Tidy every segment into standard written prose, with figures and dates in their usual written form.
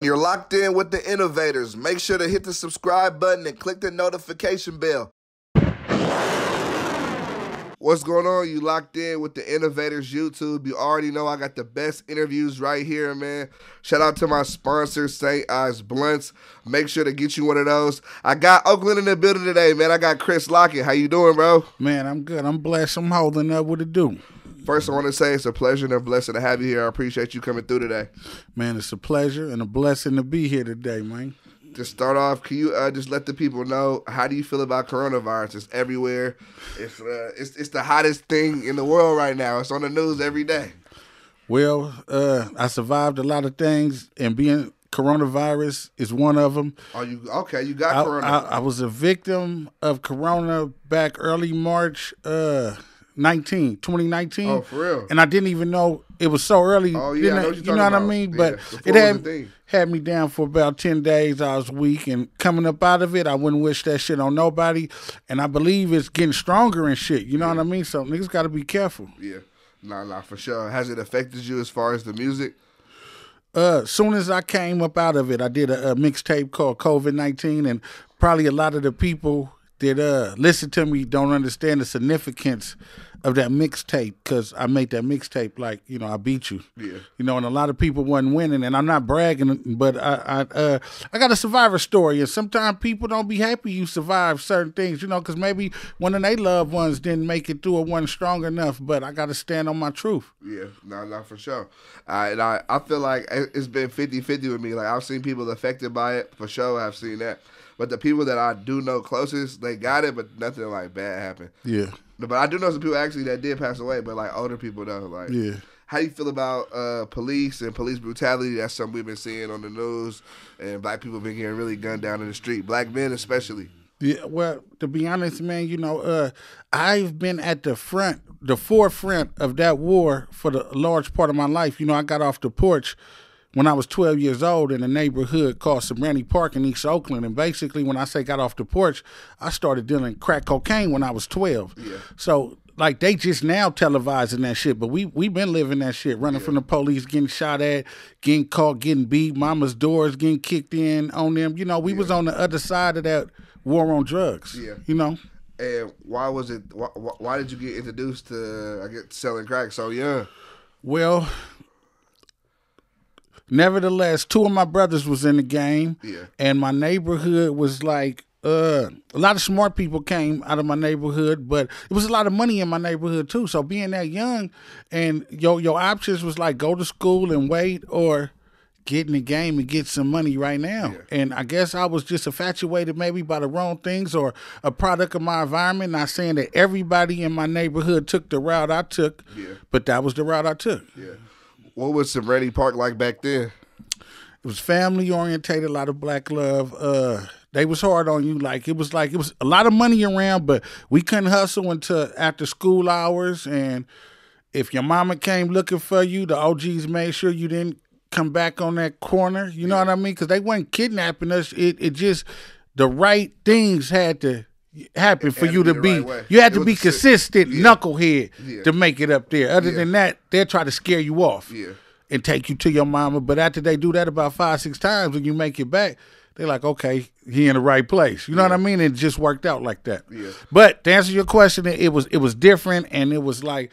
You're locked in with the Innovators. Make sure to hit the subscribe button and click the notification bell. What's going on? You locked in with the Innovators YouTube. You already know I got the best interviews right here, man. Shout out to my sponsor, St. Ives Blunts. Make sure to get you one of those. I got Oakland in the building today, man. I got Chris Lockett. How you doing, bro? Man, I'm good. I'm blessed. I'm holding up. What it do? First, I want to say it's a pleasure and a blessing to have you here. I appreciate you coming through today. Man, it's a pleasure and a blessing to be here today, man. To start off, can you just let the people know, how do you feel about coronavirus? It's everywhere. It's the hottest thing in the world right now. It's on the news every day. Well, I survived a lot of things, and being coronavirus is one of them. Oh, you got corona. I was a victim of corona back early March 2019. Oh, for real? And I didn't even know it was so early. Oh, yeah, I know what you're you know what talking I mean? about. But Yeah, it had me down for about 10 days. I was weak, and coming up out of it, I wouldn't wish that shit on nobody. And I believe it's getting stronger and shit. You know what I mean? So niggas got to be careful. Yeah. Nah, for sure. Has it affected you as far as the music? Soon as I came up out of it, I did a mixtape called COVID-19, and probably a lot of the people that listen to me don't understand the significance of that mixtape, because I made that mixtape like, I beat you. Yeah. And a lot of people wasn't winning, and I'm not bragging, but I got a survivor story, and sometimes people don't be happy you survive certain things, because maybe one of their loved ones didn't make it through or wasn't strong enough, but I got to stand on my truth. Yeah, not for sure. And I feel like it's been 50-50 with me. Like, I've seen people affected by it, for sure, I've seen that. But the people that I do know closest, they got it, but nothing like bad happened. Yeah. But I do know some people actually that did pass away, but like older people though. Like, yeah. How do you feel about police and police brutality? That's something we've been seeing on the news, and black people been getting really gunned down in the street. Black men especially. Yeah. Well, to be honest, man, I've been at the forefront of that war for the large part of my life. I got off the porch when I was 12 years old in a neighborhood called Sobrante Park in East Oakland. And basically, when I say got off the porch, I started dealing crack cocaine when I was 12. Yeah. So, like, they just now televising that shit, but we been living that shit, running from the police, getting shot at, getting caught, getting beat, mama's doors getting kicked in on them. We was on the other side of that war on drugs, And why did you get introduced to, selling crack so young? Well, nevertheless, two of my brothers was in the game, and my neighborhood was like, a lot of smart people came out of my neighborhood, but it was a lot of money in my neighborhood too. So being that young, and your options was like go to school and wait, or get in the game and get some money right now. Yeah. And I guess I was just infatuated maybe by the wrong things or a product of my environment. Not saying that everybody in my neighborhood took the route I took, but that was the route I took. Yeah. What was Sobrante Park like back then? It was family orientated, a lot of black love. They was hard on you. It was a lot of money around, but we couldn't hustle until after school hours. And if your mama came looking for you, the OGs made sure you didn't come back on that corner. You know what I mean? Because they weren't kidnapping us. It just, the right things had to happen for you to be. Right, you had to be consistent, knucklehead to make it up there. Other than that, they'll try to scare you off and take you to your mama. But after they do that about 5-6 times, when you make it back, they're like, okay, he in the right place. You know what I mean? It just worked out like that. Yeah. But to answer your question, it was different, and it was like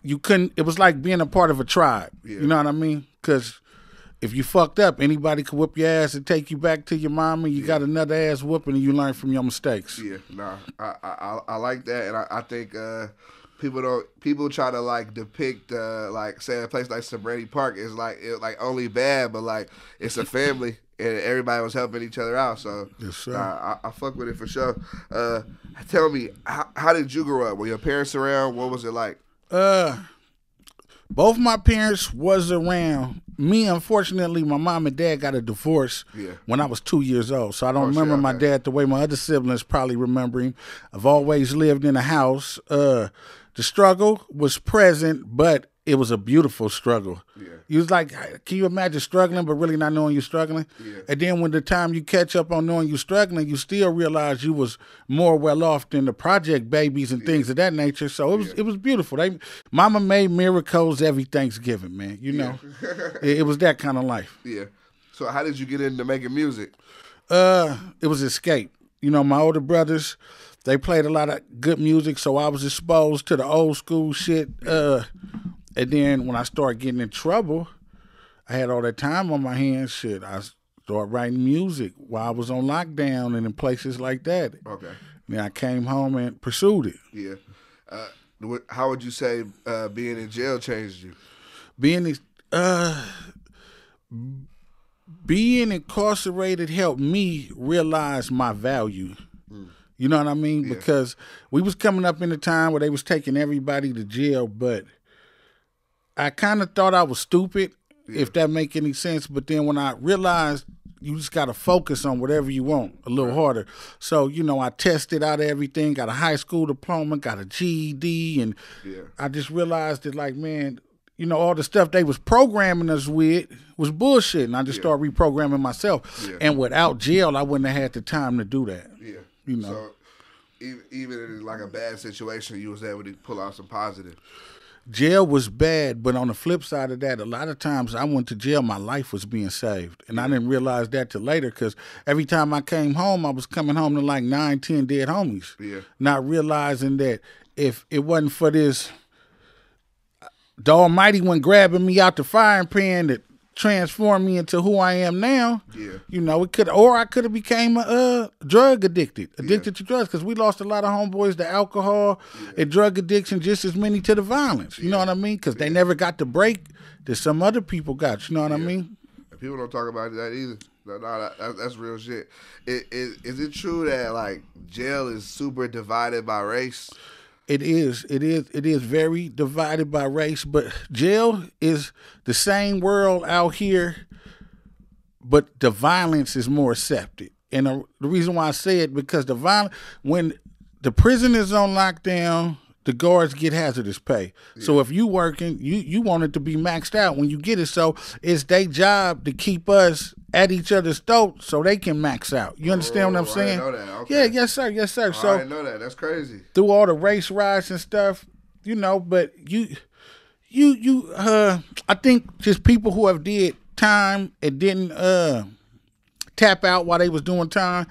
you couldn't. It was like being a part of a tribe. Yeah. You know what I mean? Because if you fucked up, anybody could whip your ass and take you back to your mama. You got another ass whooping, and you learn from your mistakes. Yeah, I like that, and I think people try to like depict say a place like Sobrante Park is like only bad, but like it's a family and everybody was helping each other out. So yes, sir. I fuck with it for sure. Tell me, how did you grow up? Were your parents around? What was it like? Both my parents was around. Me, unfortunately, my mom and dad got a divorce when I was 2 years old. So I don't remember my dad the way my other siblings probably remember him. I've always lived in a house. The struggle was present, but it was a beautiful struggle. Yeah. You was like, can you imagine struggling but really not knowing you're struggling? Yeah. And then when the time you catch up on knowing you're struggling, you still realize you was more well off than the project babies and things of that nature. So it was beautiful. Mama made miracles every Thanksgiving, man. You know, it was that kind of life. Yeah. So how did you get into making music? It was escape. You know, my older brothers, they played a lot of good music, so I was exposed to the old school shit. And then when I started getting in trouble, I had all that time on my hands. Shit, I started writing music while I was on lockdown and in places like that. Okay. Then I came home and pursued it. Yeah. How would you say being in jail changed you? Being incarcerated helped me realize my value. You know what I mean? Yeah. Because we was coming up in a time where they was taking everybody to jail, but I kind of thought I was stupid, if that make any sense. But then when I realized you just got to focus on whatever you want a little harder. So, you know, I tested out everything, got a high school diploma, got a GED, and I just realized that, like, man, you know, all the stuff they was programming us with was bullshit. And I just started reprogramming myself. Yeah. And without jail, I wouldn't have had the time to do that. Yeah. You know. So even in like a bad situation, you was able to pull out some positive. Jail was bad, but on the flip side of that, a lot of times I went to jail, my life was being saved. And I didn't realize that till later, because every time I came home, I was coming home to like 9, 10 dead homies. Yeah. Not realizing that if it wasn't for this, the Almighty wasn't grabbing me out the frying pan that transformed me into who I am now. Yeah. You know, I could have became drug addicted to drugs, because we lost a lot of homeboys to alcohol and drug addiction, just as many to the violence. You know what I mean? Because they never got the break that some other people got. You know what I mean? People don't talk about that either. No, that's real shit. Is it true that like jail is super divided by race? It is very divided by race, but jail is the same world out here, but the violence is more accepted. And the reason why I say it, because when the prison is on lockdown, the guards get hazardous pay. Yeah. So if you working, you want it to be maxed out when you get it. So it's their job to keep us at each other's throat so they can max out. You understand what I'm saying? I didn't know that. Okay. Yeah, yes sir. So I didn't know that. That's crazy. Through all the race riots and stuff, you know, but I think just people who have did time and didn't tap out while they was doing time,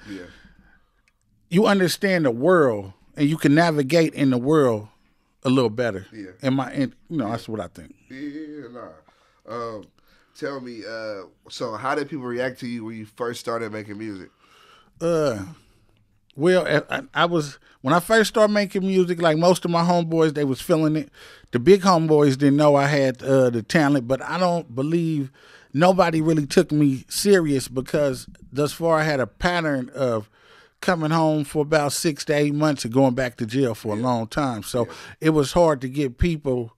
you understand the world and you can navigate in the world a little better. Yeah. That's what I think. Tell me, so how did people react to you when you first started making music? Well, when I first started making music, like most of my homeboys, they was feeling it. The big homeboys didn't know I had the talent, but I don't believe nobody really took me serious, because thus far I had a pattern of coming home for about 6 to 8 months and going back to jail for a long time. So it was hard to get people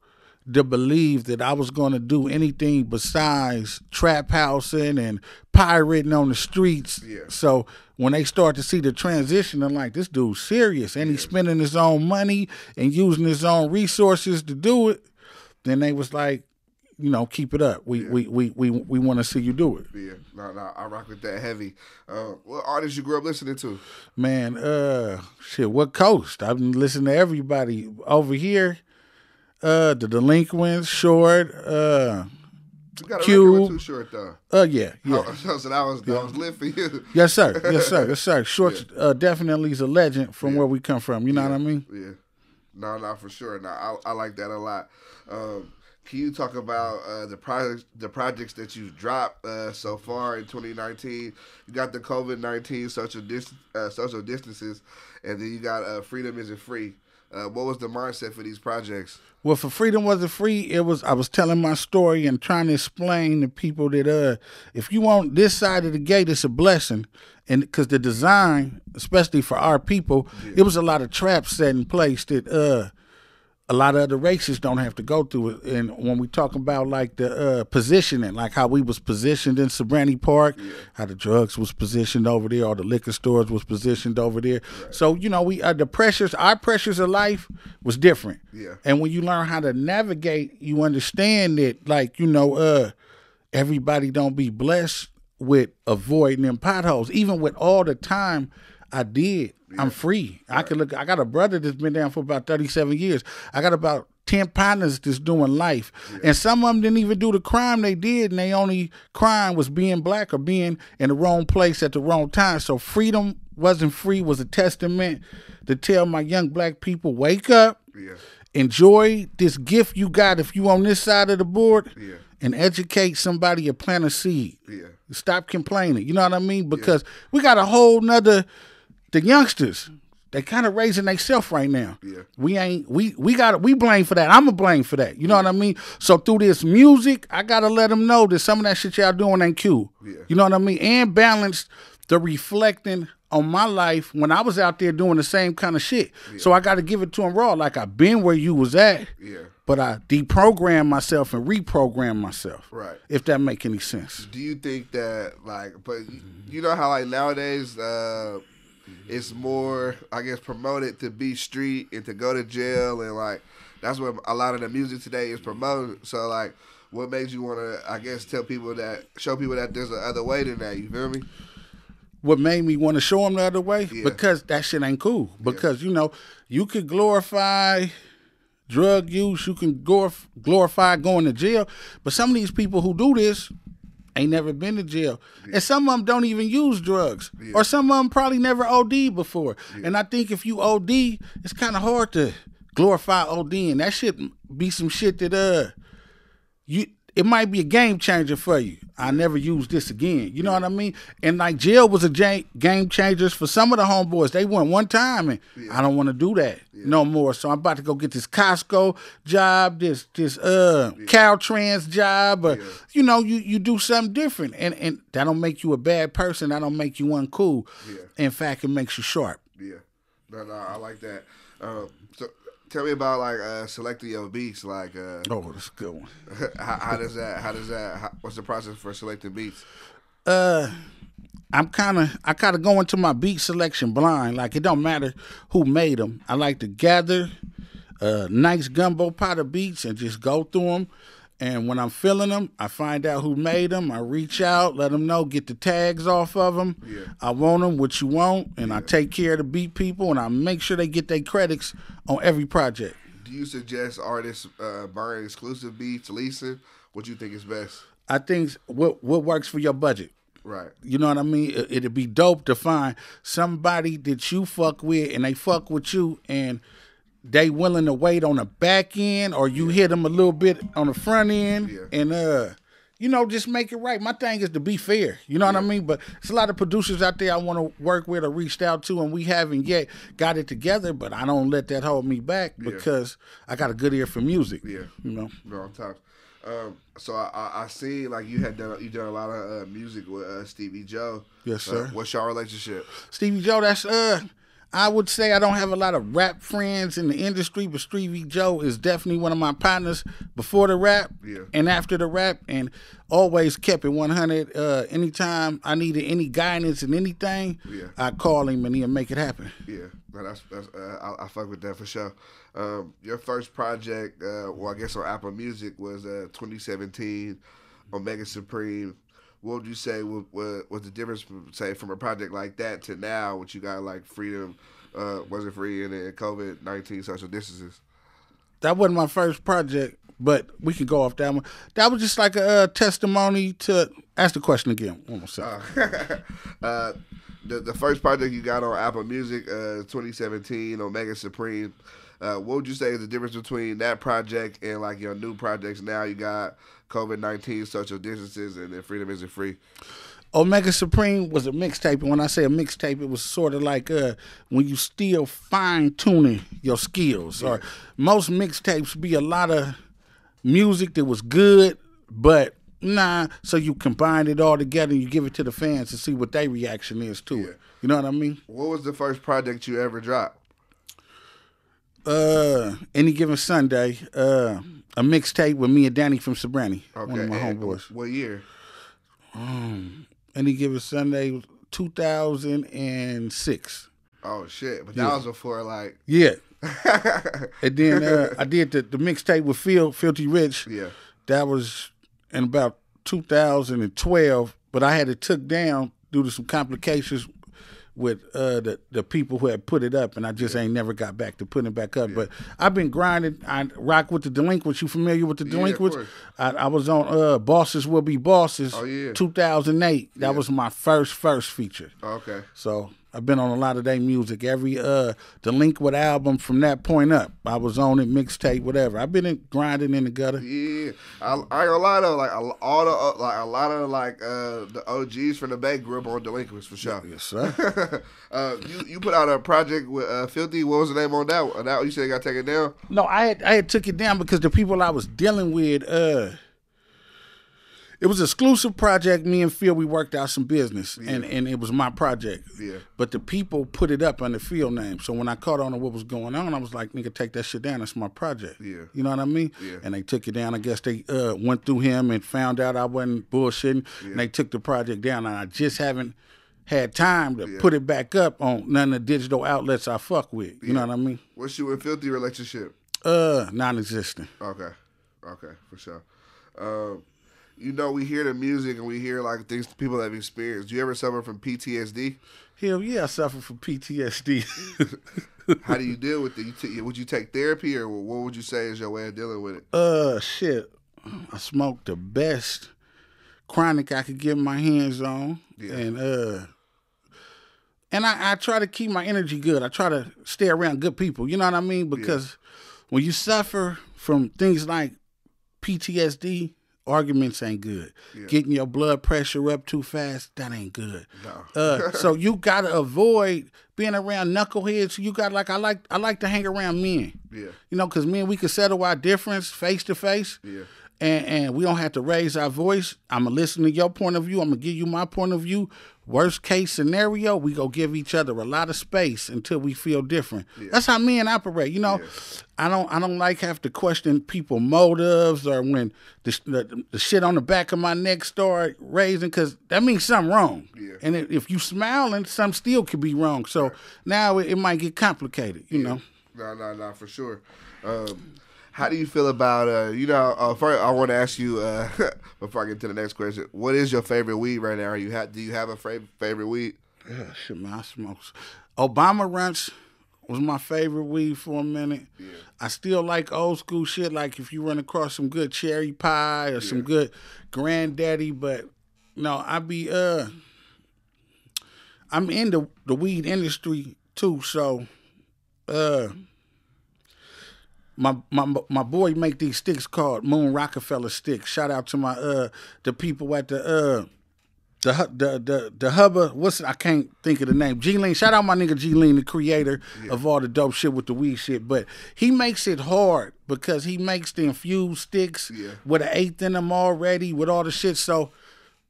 to believe that I was going to do anything besides trap housing and pirating on the streets. Yeah. So when they start to see the transition, I'm like, this dude's serious, and he's spending his own money and using his own resources to do it. Then they was like, you know, keep it up. We want to see you do it. Yeah, no, I rock with that heavy. What artists you grew up listening to? Man, what coast? I've been listening to everybody over here. The Delinquents, Short, you got a Cube. record with Too Short though. Yeah. So that was lit for you. Yes, sir. Short definitely is a legend from where we come from. You know what I mean? Yeah. No, for sure. No, I like that a lot. Can you talk about the projects that you've dropped so far in 2019? You got the COVID-19 social distances, and then you got Freedom Isn't Free. What was the mindset for these projects? Well, for Freedom Wasn't Free, I was telling my story and trying to explain to people that if you want this side of the gate, it's a blessing. And because the design, especially for our people, it was a lot of traps set in place that a lot of other races don't have to go through it. And when we talk about like the positioning, like how we was positioned in Sobrante Park, how the drugs was positioned over there, or the liquor stores was positioned over there. Right. So, you know, our pressures of life was different. Yeah. And when you learn how to navigate, you understand that, like, you know, everybody don't be blessed with avoiding them potholes. Even with all the time I did, I'm free. Right. I got a brother that's been down for about 37 years. I got about 10 partners that's doing life. Yeah. And some of them didn't even do the crime they did, and they only crime was being black or being in the wrong place at the wrong time. So freedom wasn't free was a testament to tell my young black people, wake up, enjoy this gift you got if you on this side of the board, and educate somebody or plant a seed. Stop complaining. You know what I mean? Because we got a whole nother, the youngsters, they kind of raising themselves right now. We blame for that. I'm a blame for that. You know what I mean? So through this music, I got to let them know that some of that shit y'all doing ain't cool. You know what I mean? And balance the reflecting on my life when I was out there doing the same kind of shit. So I got to give it to them raw. Like, I've been where you was at, but I deprogrammed myself and reprogrammed myself. Right. If that make any sense. Do you think that, like, but you know how, like, nowadays it's more, I guess, promoted to be street and to go to jail, and, like, that's what a lot of the music today is promoted. So, like, what made you want to, I guess, show people that there's a other way than that, you feel me? What made me want to show them the other way? Because that shit ain't cool. Because, you know, you could glorify drug use, you can glorify going to jail, but some of these people who do this ain't never been to jail. And some of them don't even use drugs. Or some of them probably never OD'd before. And I think if you OD, it's kind of hard to glorify ODing. That shit be some shit that it might be a game changer for you. I never use this again. You know what I mean? And like jail was a game changer for some of the homeboys. They went one time and I don't want to do that no more. So I'm about to go get this Costco job, this Caltrans job. You know, you do something different. And that don't make you a bad person. That don't make you uncool. In fact, it makes you sharp. No, I like that. So tell me about, like, selecting your beats. Like, that's a good one. How does that? What's the process for selecting beats? I kind of go into my beat selection blind. Like, it don't matter who made them. I like to gather a nice gumbo pot of beats and just go through them. And when I'm feeling them, I find out who made them. I reach out, let them know, get the tags off of them. I want them, what you want, and I take care of the beat people, and I make sure they get their credits on every project. Do you suggest artists burn exclusive beats, leasing? What you think is best? I think what works for your budget. Right. You know what I mean? It'd be dope to find somebody that you fuck with and they fuck with you and they willing to wait on the back end, or you hit them a little bit on the front end, and you know, just make it right. My thing is to be fair. You know what I mean? But there's a lot of producers out there I want to work with or reached out to, and we haven't yet got it together. But I don't let that hold me back because I got a good ear for music. You know. No, I'm tired. So I see, like, you done a lot of music with Stevie Joe. Yes, sir. What's your relationship? Stevie Joe, that's I would say I don't have a lot of rap friends in the industry, but Stevie Joe is definitely one of my partners before the rap and after the rap, and always kept it 100. Anytime I needed any guidance in anything, I call him and he'll make it happen. No, that's I fuck with that for sure. Your first project, well, I guess on Apple Music, was 2017, Omega Supreme. What would you say was the difference, say, from a project like that to now, what you got, like, Freedom, wasn't free, and then COVID-19 social distances? That wasn't my first project, but we can go off that one. That was just like a testimony to, ask the question again. One more second. The first project you got on Apple Music, 2017, Omega Supreme. What would you say is the difference between that project and, like, your new projects now? You got COVID-19, social distances, and then Freedom Isn't Free. Omega Supreme was a mixtape, and when I say a mixtape, it was sort of like when you still fine-tuning your skills. Or most mixtapes be a lot of music that was good, but so you combine it all together and you give it to the fans to see what their reaction is to it. You know what I mean? What was the first project you ever dropped? Any Given Sunday, a mixtape with me and Danny from Sobrante, one of my homeboys. What year? Any Given Sunday was 2006. Oh shit! But that was before, like, and then I did the mixtape with Philthy Rich. That was in about 2012, but I had it took down due to some complications with the people who had put it up, and I just ain't never got back to putting it back up. But I've been grinding. I rock with the Delinquents. You familiar with the Delinquents? I was on Bosses Will Be Bosses. 2008. That was my first feature. Okay. So I've been on a lot of their music. Every Delinquent album from that point up, I was on it, mixtape, whatever. I've been grinding in the gutter. Yeah, I ain't gonna lie though. Like a lot of the OGs from the Bay grew up on Delinquents for sure. Yes, sir. You put out a project with Philthy. What was the name on that one? That you said you got to take it down? No, I had took it down because the people I was dealing with. It was an exclusive project. Me and Phil, we worked out some business, and it was my project. Yeah. But the people put it up under Phil name. So when I caught on to what was going on, I was like, nigga, take that shit down. That's my project. Yeah. You know what I mean? Yeah. And they took it down. I guess they went through him and found out I wasn't bullshitting, and they took the project down. And I just haven't had time to put it back up on none of the digital outlets I fuck with. You know what I mean? What's you and Philthy relationship? Non-existent. Okay, for sure. You know, we hear the music and we hear like things people have experienced. Do you ever suffer from PTSD? Hell yeah, I suffer from PTSD. How do you deal with it? Would you take therapy, or what would you say is your way of dealing with it? Shit. I smoked the best chronic I could get my hands on, and I try to keep my energy good. I try to stay around good people. You know what I mean? Because when you suffer from things like PTSD, arguments ain't good. Yeah. Getting your blood pressure up too fast, that ain't good. No. So you gotta avoid being around knuckleheads. You got I like to hang around men. Yeah. You know, because men, we can settle our difference face to face. Yeah. And we don't have to raise our voice. I'm going to listen to your point of view. I'm going to give you my point of view. Worst case scenario, we go give each other a lot of space until we feel different. Yeah. That's how men operate. You know, I don't like have to question people's motives, or when the shit on the back of my neck start raising, because that means something wrong. Yeah. And if you smiling, something still could be wrong. So now it might get complicated, you know. No, for sure. How do you feel about, first I want to ask you, before I get to the next question, what is your favorite weed right now? Do you have a favorite weed? Yeah, shit, man, I smoke. Obama Ranch was my favorite weed for a minute. Yeah. I still like old school shit, like if you run across some good cherry pie or some good granddaddy, but no, I'm in the weed industry too, so My boy make these sticks called Moon Rockefeller sticks. Shout out to my the people at the hubba. I can't think of the name. G-Lean. Shout out my nigga G-Lean, the creator of all the dope shit with the weed shit. But he makes it hard because he makes the infused sticks with an eighth in them already with all the shit. So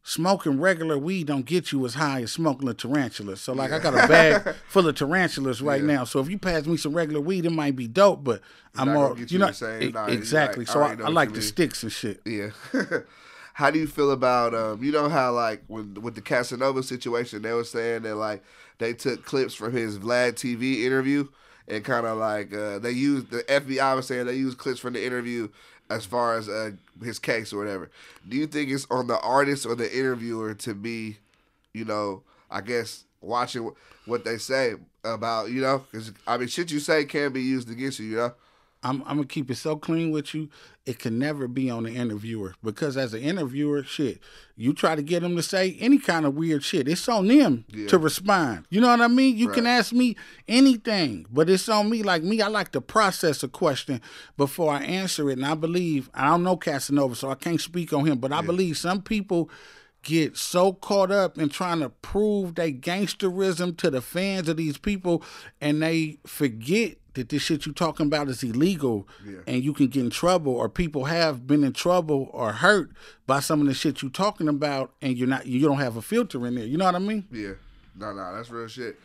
smoking regular weed don't get you as high as smoking a tarantula. So I got a bag full of tarantulas right now. So if you pass me some regular weed, it might be dope, but I'm all exactly. So I like the sticks and shit. Yeah. How do you feel about you know how like with the Casanova situation, they were saying that like they took clips from his Vlad TV interview and kind of like they used, the FBI was saying they used clips from the interview as far as his case or whatever. Do you think it's on the artist or the interviewer to be, I guess, watching what they say about, because, shit you say can be used against you, I'm going to keep it so clean with you, it can never be on the interviewer. Because as an interviewer, shit, you try to get them to say any kind of weird shit, it's on them to respond. You know what I mean? You can ask me anything, but it's on me. Like me, I like to process a question before I answer it. And I don't know Casanova, so I can't speak on him, but I believe some people get so caught up in trying to prove they gangsterism to the fans of these people, and they forget that this shit you talking about is illegal, and you can get in trouble, or people have been in trouble or hurt by some of the shit you talking about, and you don't have a filter in there. You know what I mean? Yeah. No, that's real shit.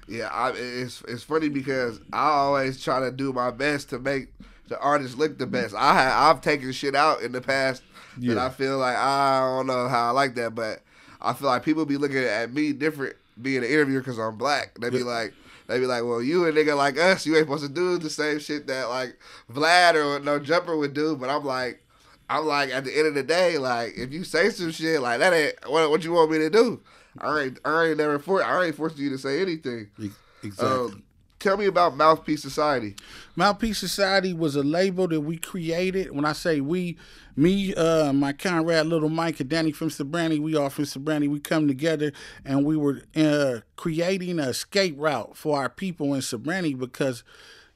It's funny because I always try to do my best to make the artist look the best. I've taken shit out in the past that I feel like I don't know how I like that, but I feel like people be looking at me different being an interviewer because I'm black. They be like, well, you a nigga like us, you ain't supposed to do the same shit that like Vlad or No Jumper would do. But I'm like, I'm like, at the end of the day, like, if you say some shit, like, that ain't what you want me to do. I ain't forcing you to say anything. Exactly. Tell me about Mouthpiece Society. Mouthpiece Society was a label that we created. When I say we, me, my comrade Little Mike and Danny from Sobrante, we all from Sobrante, we come together and we were creating an escape route for our people in Sobrante because,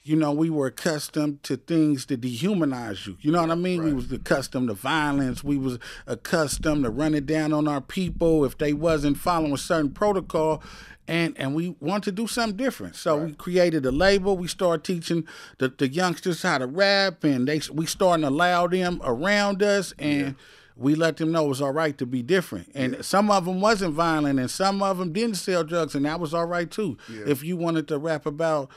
you know, we were accustomed to things that dehumanize you. You know what I mean? Right. We was accustomed to violence. We was accustomed to running down on our people if they wasn't following a certain protocol. And we want to do something different. So we created a label. We started teaching the youngsters how to rap, and we starting to allow them around us, and we let them know it was all right to be different. And some of them wasn't violent, and some of them didn't sell drugs, and that was all right too. Yeah. If you wanted to rap about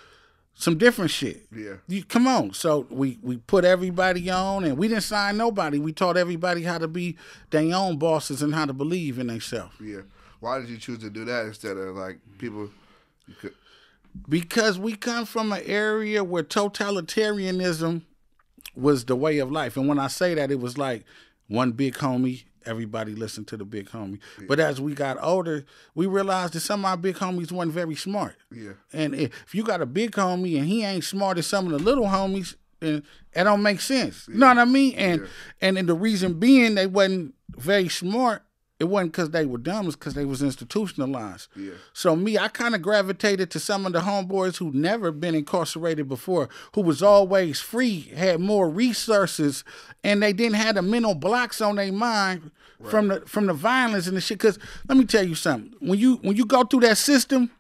some different shit. Yeah. Come on. So we put everybody on, and we didn't sign nobody. We taught everybody how to be their own bosses and how to believe in themselves. Yeah. Why did you choose to do that instead of like people? Because we come from an area where totalitarianism was the way of life. And when I say that, it was like one big homie, everybody listened to the big homie. Yeah. But as we got older, we realized that some of our big homies weren't very smart. Yeah. And if you got a big homie and he ain't smart as some of the little homies, then it don't make sense. You know what I mean? And the reason being they wasn't very smart, it wasn't because they were dumb, it's because they was institutionalized. Yeah. So I kind of gravitated to some of the homeboys who never been incarcerated before, who was always free, had more resources, and they didn't have the mental blocks on their mind from the violence and the shit. Because let me tell you something. When you go through that system,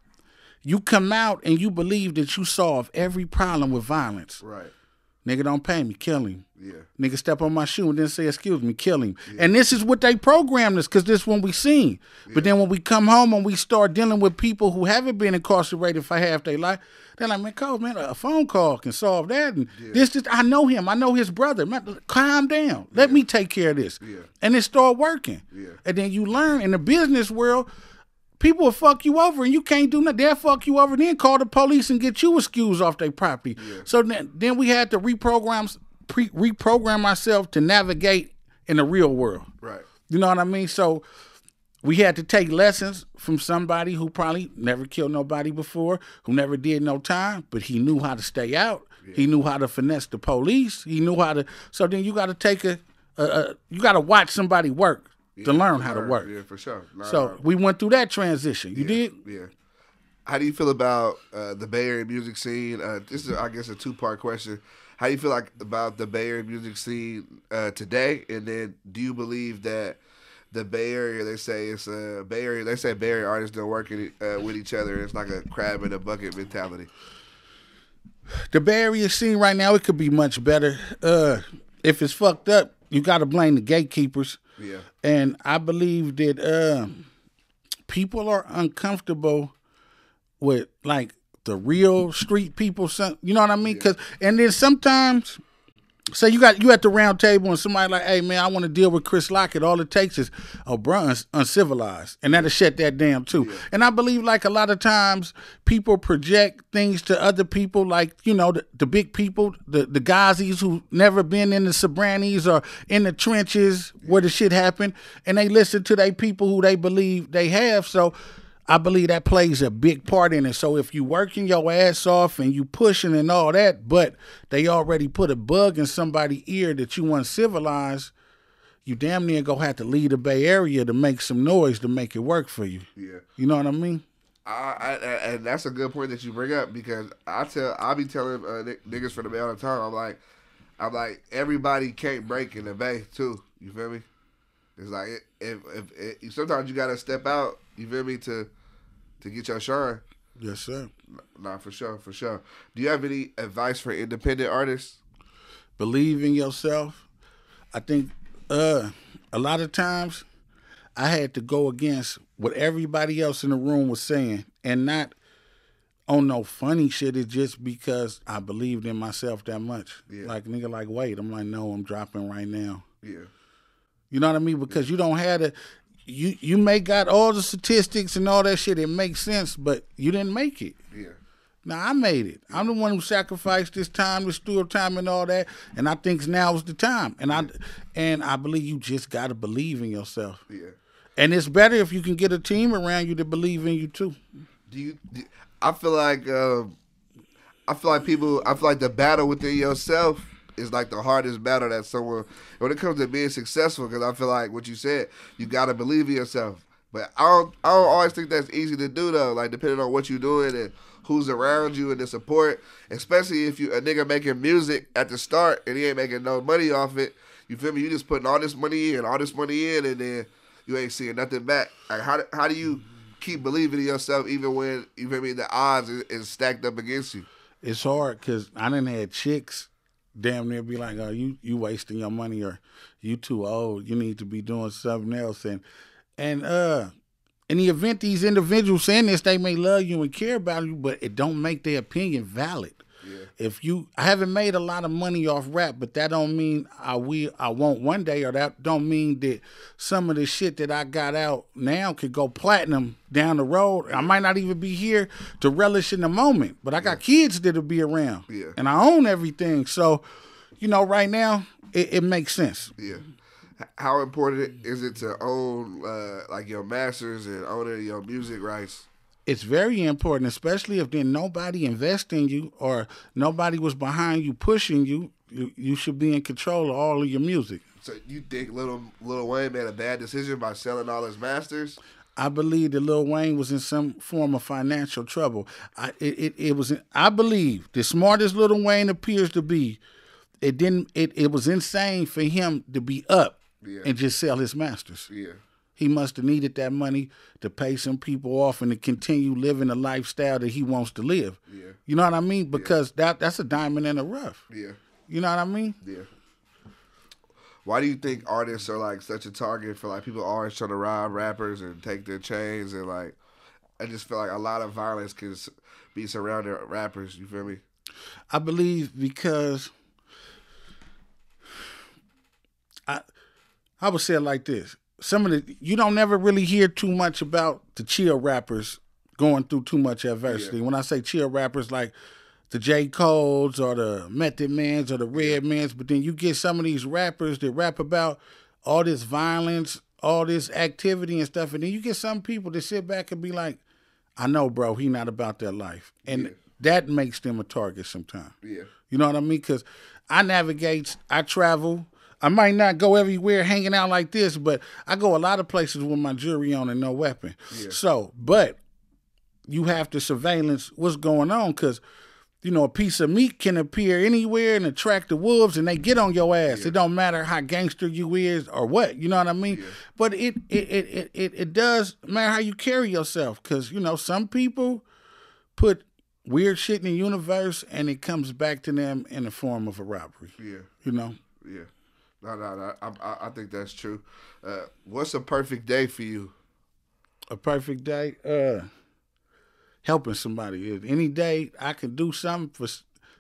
you come out and you believe that you solve every problem with violence. Right. Nigga don't pay me, kill him. Yeah. Nigga step on my shoe and then say excuse me, kill him. Yeah. And this is what they programmed us, because this is what we seen. Yeah. But then when we come home and we start dealing with people who haven't been incarcerated for half their life, they're like, man, a phone call can solve that. And this, I know him. I know his brother. Man, calm down. Let me take care of this. Yeah. And it start working. Yeah. And then you learn in the business world, people will fuck you over and you can't do nothing. They'll fuck you over and then call the police and get you excused off their property. Yeah. So then we had to reprogram ourselves to navigate in the real world. Right. You know what I mean? So we had to take lessons from somebody who probably never killed nobody before, who never did no time, but he knew how to stay out. Yeah. He knew how to finesse the police. He knew how to. So then you got to take you got to watch somebody work. To learn how to work. Yeah, for sure. So we went through that transition. You did? Yeah. How do you feel about the Bay Area music scene? This is, I guess, a two-part question. How do you feel like about the Bay Area music scene today? And then do you believe that the Bay Area, they say Bay Area artists don't work with each other. It's like a crab in a bucket mentality. The Bay Area scene right now, it could be much better. If it's fucked up, you got to blame the gatekeepers. Yeah. And I believe that people are uncomfortable with like the real street people. You know what I mean? And then sometimes, say you at the round table and somebody like, hey man, I want to deal with Chris Lockett. All it takes is, oh bro, uncivilized, and that'll shut that down too. Yeah. And I believe like a lot of times people project things to other people, like you know the big people, the Gazis who never been in the Sobrantes or in the trenches where the shit happened, and they listen to they people who they believe they have. So I believe that plays a big part in it. So if you working your ass off and you pushing and all that, but they already put a bug in somebody's ear that you want civilized, you damn near gonna have to leave the Bay Area to make some noise to make it work for you. Yeah. You know what I mean? And that's a good point that you bring up, because I be telling niggas from the Bay all the time, I'm like everybody can't break in the Bay too. You feel me? It's like if sometimes you gotta step out. You feel me, to get your shine. Yes, sir. Nah, for sure. Do you have any advice for independent artists? Believe in yourself. I think a lot of times I had to go against what everybody else in the room was saying, and not on no funny shit. It's just because I believed in myself that much. Yeah. Like nigga, like wait, I'm like no, I'm dropping right now. Yeah. You know what I mean? Because you don't have to. You may got all the statistics and all that shit. It makes sense, but you didn't make it. Yeah. Now I made it. I'm the one who sacrificed this time, this studio time, and all that. And I think now is the time. And I believe you just gotta believe in yourself. Yeah. And it's better if you can get a team around you that believe in you too. I feel like the battle within yourself is like the hardest battle that someone, when it comes to being successful, because I feel like what you said, you gotta believe in yourself. But I don't always think that's easy to do though. Like depending on what you're doing and who's around you and the support, especially if you a nigga making music at the start and he ain't making no money off it. You feel me? You just putting all this money in, and then you ain't seeing nothing back. Like how do you keep believing in yourself even when, you feel me, the odds is stacked up against you? It's hard because I done had chicks damn near be like, oh, you wasting your money, or you too old, you need to be doing something else. And in the event these individuals saying this, they may love you and care about you, but it don't make their opinion valid. Yeah. I haven't made a lot of money off rap, but that don't mean I won't one day, or that don't mean that some of the shit that I got out now could go platinum down the road. I might not even be here to relish in the moment, but I got kids that'll be around, and I own everything. So, right now it makes sense. Yeah. How important is it to own like your masters and owning your music rights? It's very important, especially if then nobody invests in you or nobody was behind you pushing you. You should be in control of all of your music. So you think Lil Wayne made a bad decision by selling all his masters? I believe that Lil Wayne was in some form of financial trouble. I believe, the smart as Lil Wayne appears to be, it was insane for him to be up and just sell his masters. Yeah. He must have needed that money to pay some people off and to continue living the lifestyle that he wants to live. Yeah. You know what I mean? Because that's a diamond in the rough. Yeah. You know what I mean? Yeah. Why do you think artists are like such a target for like people always trying to rob rappers and take their chains, and like I just feel like a lot of violence can be surrounding rappers, you feel me? I believe because I would say it like this. You don't never really hear too much about the chill rappers going through too much adversity. Yeah. When I say chill rappers, like the J. Coles or the Method Mans or the Red Mans, but then you get some of these rappers that rap about all this violence, all this activity and stuff, and then you get some people that sit back and be like, I know, bro, he not about that life. And that makes them a target sometimes. Yeah. You know what I mean? Because I navigate, I travel. I might not go everywhere hanging out like this, but I go a lot of places with my jewelry on and no weapon. Yeah. So, but you have to surveillance what's going on, because, a piece of meat can appear anywhere and attract the wolves, and they get on your ass. Yeah. It don't matter how gangster you is or what, you know what I mean? Yeah. But it does matter how you carry yourself, because, some people put weird shit in the universe and it comes back to them in the form of a robbery. Yeah. Yeah. No. I think that's true. What's a perfect day for you? A perfect day? Helping somebody. Any day I can do something for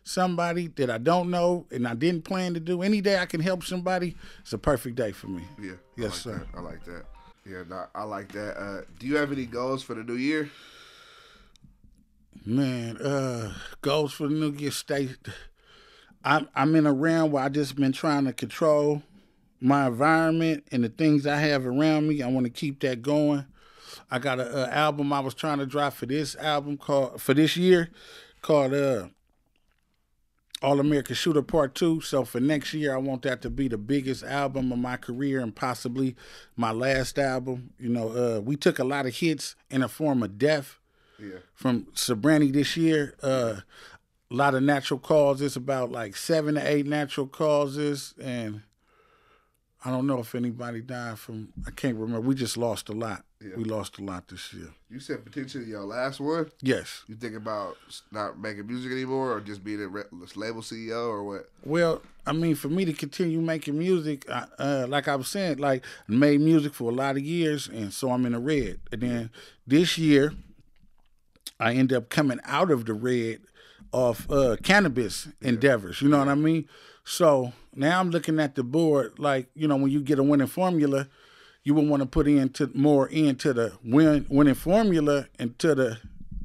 somebody that I don't know and I didn't plan to do, any day I can help somebody, it's a perfect day for me. Yeah. Yes, sir. I like that. Yeah, I like that. Do you have any goals for the new year? Man, goals for the new year, I'm in a realm where I just been trying to control my environment and the things I have around me. I want to keep that going. I got an album I was trying to drop for this year called All American Shooter Part 2. So for next year, I want that to be the biggest album of my career and possibly my last album. We took a lot of hits in the form of death from Sobrante this year. A lot of natural causes, about like 7 to 8 natural causes, and I don't know if anybody died from, I can't remember. We just lost a lot. Yeah. We lost a lot this year. You said potentially your last one? Yes. You think about not making music anymore, or just being a label CEO, or what? Well, I mean, for me to continue making music, like I was saying, like I made music for a lot of years, and so I'm in the red. And then this year, I end up coming out of the red of cannabis endeavors, you know what I mean? So now I'm looking at the board like, when you get a winning formula, you would want to put more into the winning formula, into the,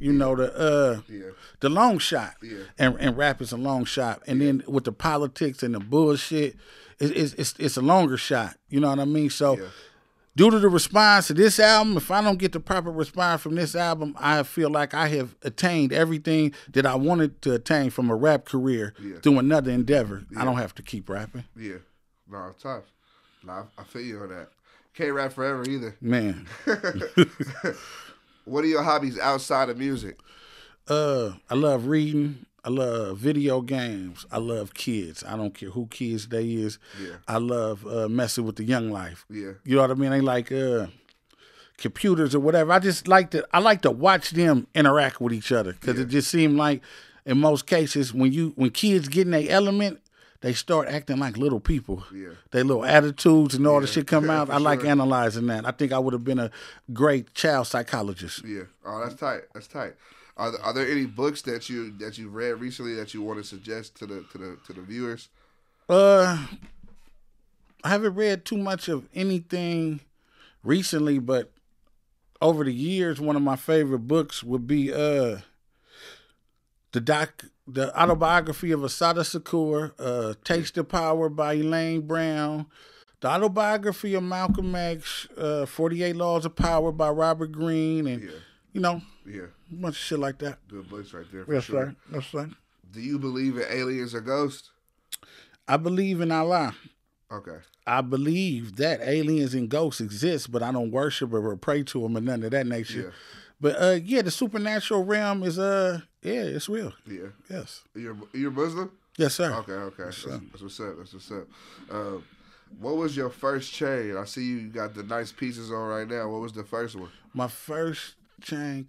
You know, the long shot. Yeah. And rap is a long shot. And then with the politics and the bullshit, it's a longer shot. You know what I mean? So due to the response to this album, if I don't get the proper response from this album, I feel like I have attained everything that I wanted to attain from a rap career through another endeavor. I don't have to keep rapping. Yeah. No, it's tough. No, I feel you on that. Can't rap forever either. Man. What are your hobbies outside of music? I love reading. I love video games. I love kids. I don't care who kids they is. Yeah. I love messing with the young life. Yeah. You know what I mean? They like computers or whatever. I like to watch them interact with each other because it just seemed like in most cases when kids get in their element, they start acting like little people. Yeah. Their little attitudes and all the shit come out. I like analyzing that. I think I would have been a great child psychologist. Yeah. Oh, that's tight. That's tight. Are there any books that you read recently that you want to suggest to the viewers? I haven't read too much of anything recently, but over the years, one of my favorite books would be the autobiography of Asada Shakur, Taste of Power by Elaine Brown, the autobiography of Malcolm X, 48 Laws of Power by Robert Greene, and you know. Yeah. A bunch of shit like that. Good books right there. Yes, sir. Yes, sir. Do you believe in aliens or ghosts? I believe in Allah. Okay. I believe that aliens and ghosts exist, but I don't worship or pray to them or none of that nature. Yeah. But the supernatural realm is it's real. Yeah. Yes. You're Muslim? Yes, sir. Okay. That's what's up. That's what's up. What was your first chain? I see you got the nice pieces on right now. What was the first one? My first chain,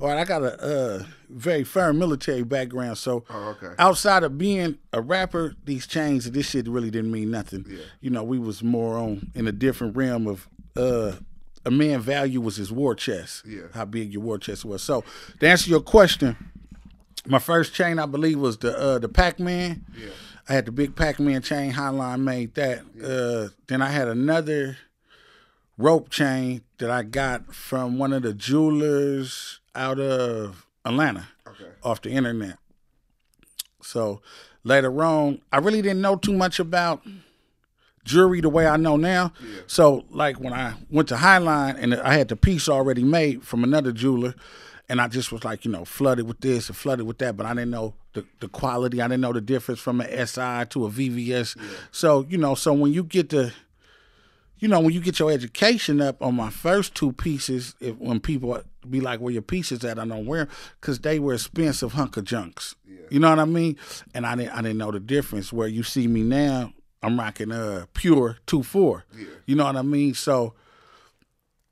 I got a very firm military background, so outside of being a rapper, these chains, this shit really didn't mean nothing. Yeah. You know, we was more in a different realm of a man's value was his war chest, how big your war chest was. So to answer your question, my first chain, I believe, was the Pac-Man. Yeah. I had the big Pac-Man chain, Highline made that. Yeah. Then I had another rope chain that I got from one of the jewelers out of Atlanta off the internet. So later on, I really didn't know too much about jewelry the way I know now. Yeah. So like when I went to Highline and I had the piece already made from another jeweler, and I just was like, flooded with this and flooded with that, but I didn't know the quality. I didn't know the difference from an SI to a VVS. Yeah. So, so when you get when you get your education up on my first two pieces, when people be like, where your pieces at, I don't wear them, because they were expensive hunk of junks. Yeah. You know what I mean? And I didn't know the difference. Where you see me now, I'm rocking pure 2.4. Yeah. You know what I mean? So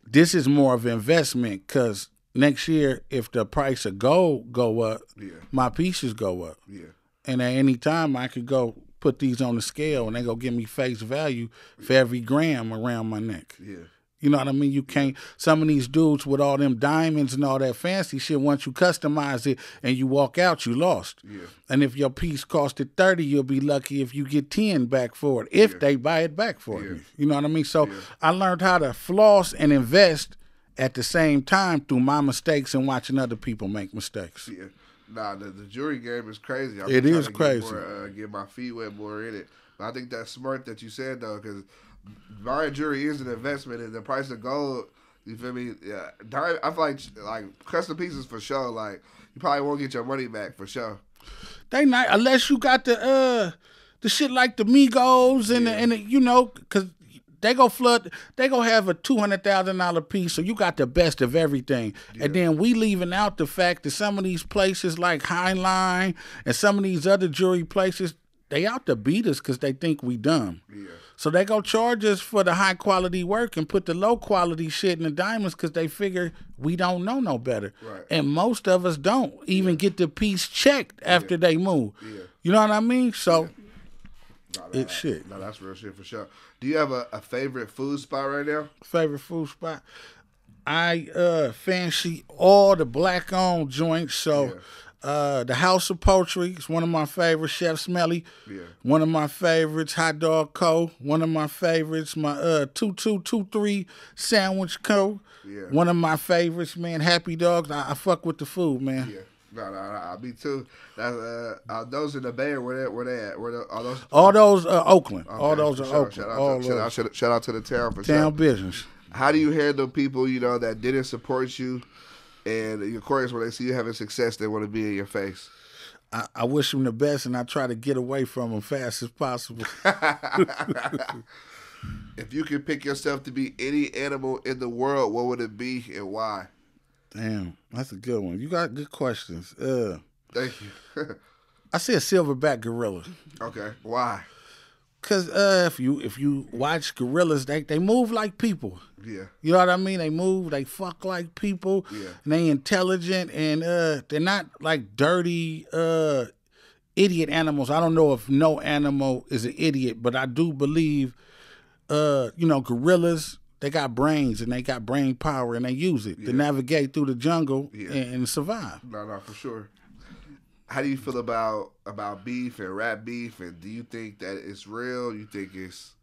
this is more of an investment because next year, if the price of gold go up, my pieces go up. Yeah. And at any time, I could go put these on the scale and they go give me face value for every gram around my neck. Yeah. You know what I mean? You can't, some of these dudes with all them diamonds and all that fancy shit, once you customize it and you walk out, you lost. Yeah. And if your piece costed 30, you'll be lucky if you get 10 back for it, if they buy it back for you. You know what I mean? So I learned how to floss and invest at the same time through my mistakes and watching other people make mistakes. Yeah. Nah, the jewelry game is crazy. It is crazy. Get my feet wet more in it. But I think that's smart that you said, though, because buying jewelry is an investment, and the price of gold, you feel me? Yeah, I feel like custom pieces for sure. Like you probably won't get your money back for sure. They not unless you got the shit like the Migos and because they go have a $200,000 piece, so you got the best of everything. Yeah. And then we leaving out the fact that some of these places like Highline and some of these other jewelry places, they out to beat us because they think we dumb. Yeah. So they go charge us for the high quality work and put the low quality shit in the diamonds because they figure we don't know no better. Right. And most of us don't even get the piece checked after they move. Yeah. You know what I mean? So it's shit. No, that's real shit for sure. Do you have a favorite food spot right now? Favorite food spot? I fancy all the black-owned joints, so The House of Poultry is one of my favorites. Chef Smelly, Yeah. one of my favorites. Hot Dog Co., one of my favorites. My 2223 Sandwich Co., Yeah. one of my favorites. Man, Happy Dogs. I fuck with the food, man. Yeah. No, me too. That's those in the Bay, where they at? Are those? All those Oakland. Okay, All those are sure. Oakland. Shout out to the town for Town sure. business. How do you handle people, that didn't support you, and of course when they see you having success, they want to be in your face? I wish them the best, and I try to get away from them fast as possible. If you could pick yourself to be any animal in the world, what would it be and why? Damn, that's a good one. You got good questions. Thank you. I say a silverback gorilla. Okay, why? Cause if you watch gorillas, they move like people. Yeah. You know what I mean? They move, they fuck like people. Yeah. And they intelligent, and they're not like dirty idiot animals. I don't know if no animal is an idiot, but I do believe gorillas, they got brains and they got brain power, and they use it to navigate through the jungle and survive. No, for sure. How do you feel about beef and rap beef? And do you think that it's real? You think it's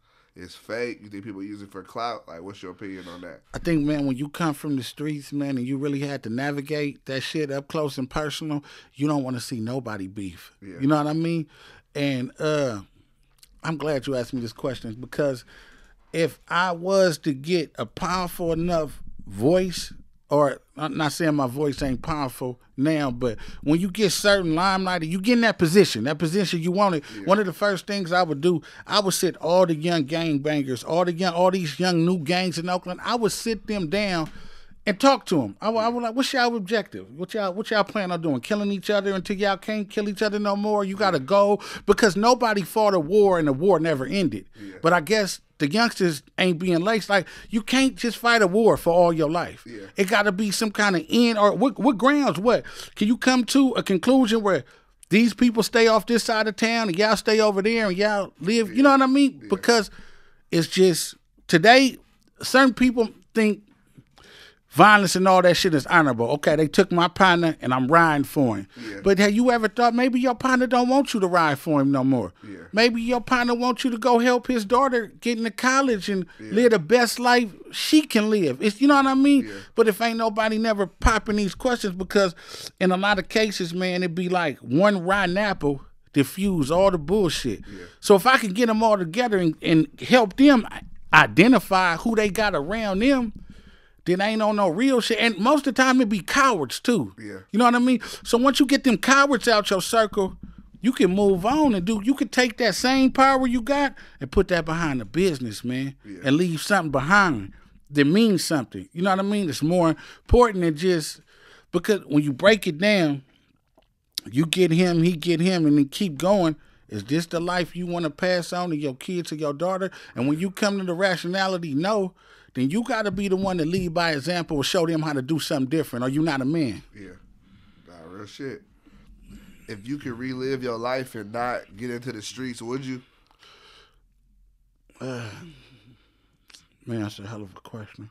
fake? You think people use it for clout? Like, what's your opinion on that? I think, man, when you come from the streets, man, and you really had to navigate that shit up close and personal, you don't want to see nobody beef. Yeah. You know what I mean? And I'm glad you asked me this question, because if I was to get a powerful enough voice, or I'm not saying my voice ain't powerful now, but when you get certain limelight, you get in that position you wanted. Yeah. One of the first things I would do, I would sit all the young gangbangers, all these young new gangs in Oakland, I would sit them down and talk to them. I would like, what's y'all objective? What y'all plan on doing? Killing each other until y'all can't kill each other no more? You got to go? Because nobody fought a war and the war never ended. Yeah. But I guess the youngsters ain't being laced. Like, you can't just fight a war for all your life. Yeah. It got to be some kind of end, or what grounds? What can you come to a conclusion where these people stay off this side of town and y'all stay over there and y'all live? Yeah. You know what I mean? Yeah. Because it's just today, certain people think violence and all that shit is honorable. Okay, they took my partner and I'm riding for him. Yeah. But have you ever thought maybe your partner don't want you to ride for him no more? Yeah. Maybe your partner wants you to go help his daughter get into college and live the best life she can live. You know what I mean? Yeah. But if ain't nobody never popping these questions, because in a lot of cases, man, it'd be like one rotten apple diffuse all the bullshit. Yeah. So if I can get them all together and help them identify who they got around them, then ain't on no real shit. And most of the time it be cowards too. Yeah. You know what I mean? So once you get them cowards out your circle, you can move on and you can take that same power you got and put that behind the business, man. Yeah. And leave something behind that means something. You know what I mean? It's more important than just, because when you break it down, you get him, he get him, and then keep going. Is this the life you want to pass on to your kids or your daughter? And when you come to the rationality, no, then you got to be the one to lead by example or show them how to do something different, or you not a man. Yeah. Nah, real shit. If you could relive your life and not get into the streets, would you? Man, that's a hell of a question.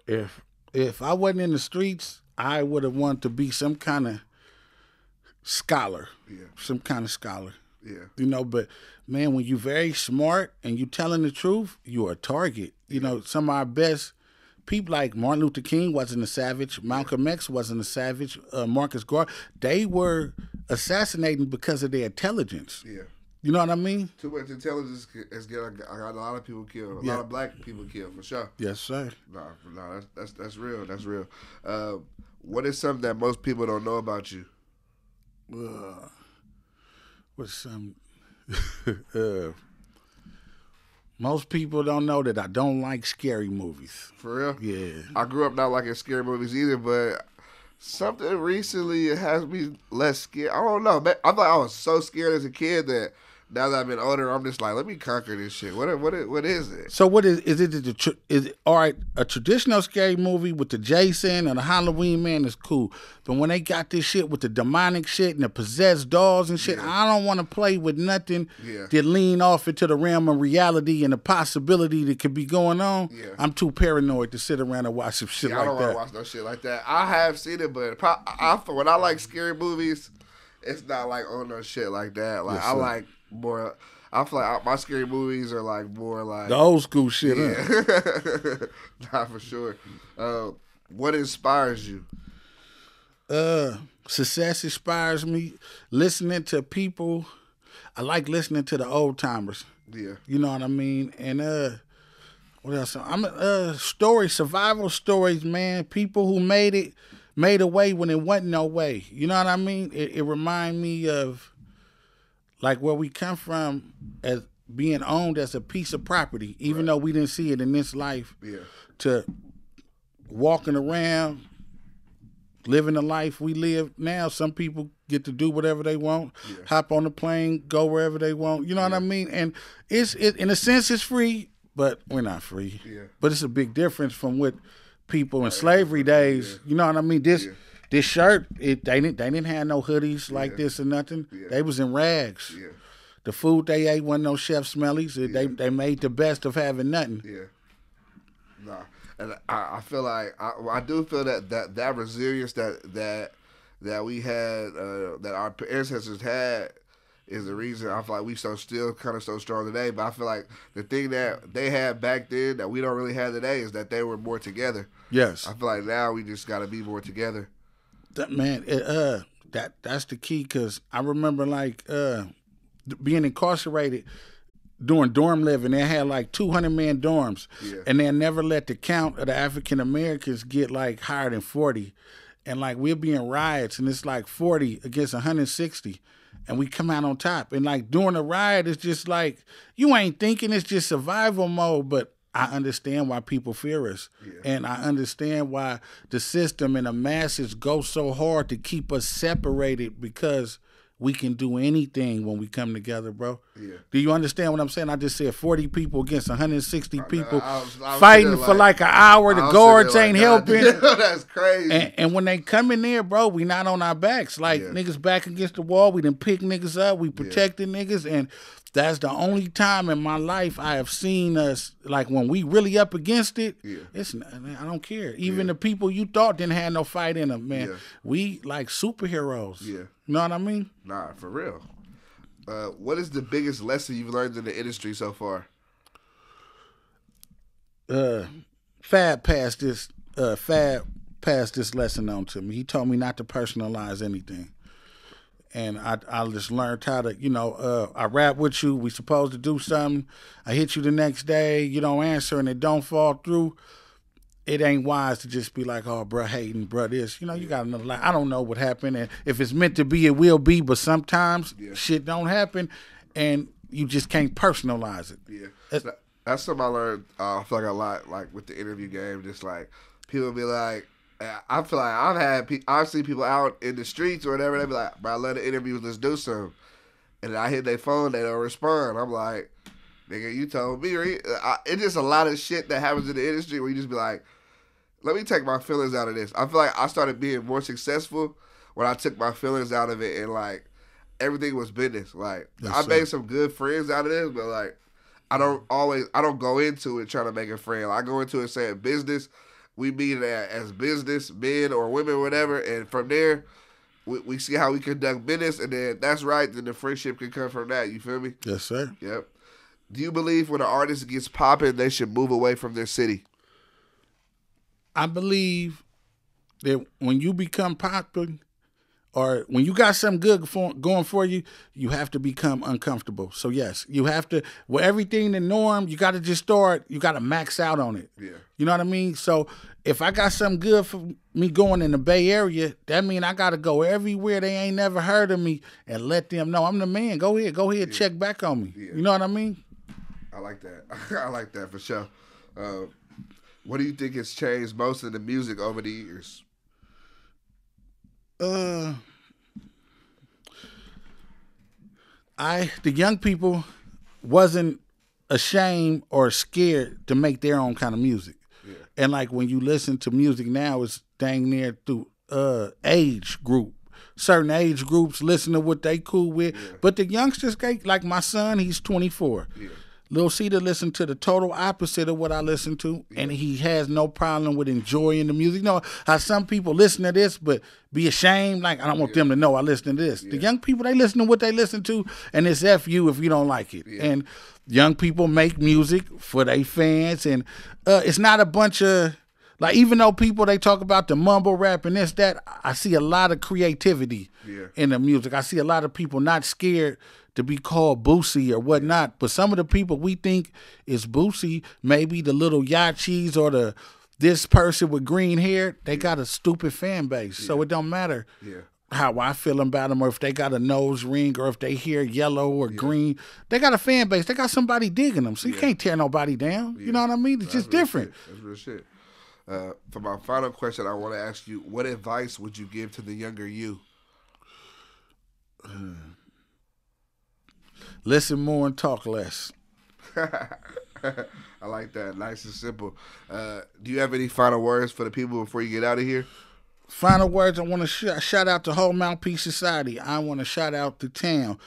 If I wasn't in the streets, I would have wanted to be some kind of scholar. Yeah. Some kind of scholar. Yeah. You know, but man, when you're very smart and you telling the truth, you're a target. You know, some of our best people, like Martin Luther King wasn't a savage, Malcolm X wasn't a savage, Marcus Garvey, they were assassinating because of their intelligence. Yeah. You know what I mean? Too much intelligence has got a lot of people killed, a lot of black people killed, for sure. Yes, sir. No, that's real. That's real. What is something that most people don't know about you? What's some? Most people don't know that I don't like scary movies. For real? Yeah. I grew up not liking scary movies either, but something recently has me less scared. I don't know. I thought I was so scared as a kid that now that I've been older, I'm just like, let me conquer this shit. What is it? So what is it all right? A traditional scary movie with the Jason and the Halloween man is cool, but when they got this shit with the demonic shit and the possessed dolls and shit, I don't want to play with nothing that lean off into the realm of reality and the possibility that could be going on. Yeah. I'm too paranoid to sit around and watch some shit like that. I don't want to watch no shit like that. I have seen it, but when I like scary movies, it's not like on no shit like that. Like I like more. I feel like my scary movies are like more like the old school shit. Yeah. Nah, for sure. What inspires you? Success inspires me. Listening to people. I like listening to the old timers. Yeah. You know what I mean? And what else? I'm survival stories, man. People who made a way when it wasn't no way. You know what I mean? It reminds me of like where we come from as being owned as a piece of property, even though we didn't see it in this life. Yeah. To walking around, living the life we live now. Some people get to do whatever they want, hop on the plane, go wherever they want. You know what I mean? And it in a sense it's free, but we're not free. Yeah. But it's a big difference from what people in slavery days. You know what I mean? This shirt, they didn't have no hoodies like this or nothing. Yeah. They was in rags. Yeah. The food they ate wasn't no chef smellies. They made the best of having nothing. Yeah. Nah. And I feel like I do feel that resilience that we had that our ancestors had is the reason I feel like we still kind of so strong today. But I feel like the thing that they had back then that we don't really have today is that they were more together. Yes. I feel like now we just got to be more together. That's the key, because I remember like being incarcerated doing dorm living. They had like 200-man dorms, and they never let the count of the African Americans get like higher than 40. And like we'll be in riots, and it's like 40 against 160, and we come out on top. And like during a riot, it's just like you ain't thinking, it's just survival mode, but I understand why people fear us. Yeah. And I understand why the system and the masses go so hard to keep us separated, because we can do anything when we come together, bro. Yeah. Do you understand what I'm saying? I just said 40 people against 160 people I was fighting for like an hour. The guards ain't helping. That's crazy. And when they come in there, bro, we not on our backs. Like niggas back against the wall. We done pick niggas up. We protected niggas. And that's the only time in my life I have seen us, like when we really up against it, I don't care. Even the people you thought didn't have no fight in them, man. Yeah. We like superheroes. Yeah. You know what I mean? Nah, for real. What is the biggest lesson you've learned in the industry so far? Fab passed this lesson on to me. He told me not to personalize anything. And I just learned how to, I rap with you. We supposed to do something. I hit you the next day. You don't answer and it don't fall through. It ain't wise to just be like, oh, bruh, hating, bruh, this. You got another line. I don't know what happened. And if it's meant to be, it will be. But sometimes shit don't happen, and you just can't personalize it. Yeah. That's something I learned, I feel like a lot, like with the interview game. Just like, people be like, I feel like I've seen people out in the streets or whatever. They be like, "Bro, I love the interviews. Let's do something." And I hit their phone, they don't respond. I'm like, "Nigga, you told me." It's just a lot of shit that happens in the industry where you just be like, "Let me take my feelings out of this." I feel like I started being more successful when I took my feelings out of it, and like everything was business. Like I made some good friends out of this, but like I don't go into it trying to make a friend. I go into it saying business. We meet as business, men or women, or whatever, and from there, we see how we conduct business, and then that's right, then the friendship can come from that. You feel me? Yes, sir. Yep. Do you believe when an artist gets popping, they should move away from their city? I believe that when you become popular, or when you got something good going for you, you have to become uncomfortable. So yes, you have to, with everything the norm, you got to just start, you got to max out on it. Yeah. You know what I mean? So if I got something good for me going in the Bay Area, that mean I got to go everywhere they ain't never heard of me and let them know I'm the man. Go ahead, check back on me. Yeah. You know what I mean? I like that. I like that for sure. What do you think has changed most in the music over the years? The young people wasn't ashamed or scared to make their own kind of music. Yeah. And like when you listen to music now, it's dang near through age group. Certain age groups listen to what they cool with. Yeah. But the youngsters, like my son, he's 24. Yeah. Lil Cedar listened to the total opposite of what I listen to, and he has no problem with enjoying the music. You know how some people listen to this but be ashamed, like I don't want them to know I listen to this. The young people, they listen to what they listen to, and it's F you if you don't like it. And young people make music for their fans, and it's not a bunch of, like, even though people, they talk about the mumble rap and this, that, I see a lot of creativity in the music. I see a lot of people not scared to be called Boosie or whatnot. But some of the people we think is Boosie, maybe the little Yachis or this person with green hair, they got a stupid fan base. So it don't matter how I feel about them, or if they got a nose ring, or if they hear yellow or green. They got a fan base. They got somebody digging them. So you can't tear nobody down. You know what I mean? It's just different. That's real shit. For my final question, I want to ask you, what advice would you give to the younger you? Listen more and talk less. I like that. Nice and simple. Do you have any final words for the people before you get out of here? Final words, I want to shout out to whole Mouthpiece Society. I want to shout out the town.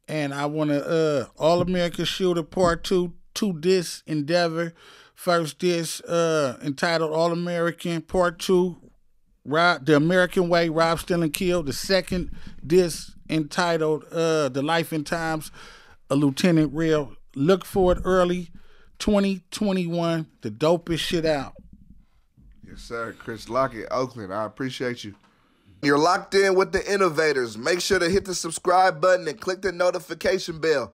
And I want to, All American Shooter Part 2 disc Endeavor. First disc entitled All American Part 2, The American Way, Rob, Steal, and Kill. The second disc entitled The Life and Times of Lieutenant Real. Look for it early, 2021. The dopest shit out. Yes, sir. Chris Lockett, Oakland. I appreciate you. You're locked in with the Innovators. Make sure to hit the subscribe button and click the notification bell.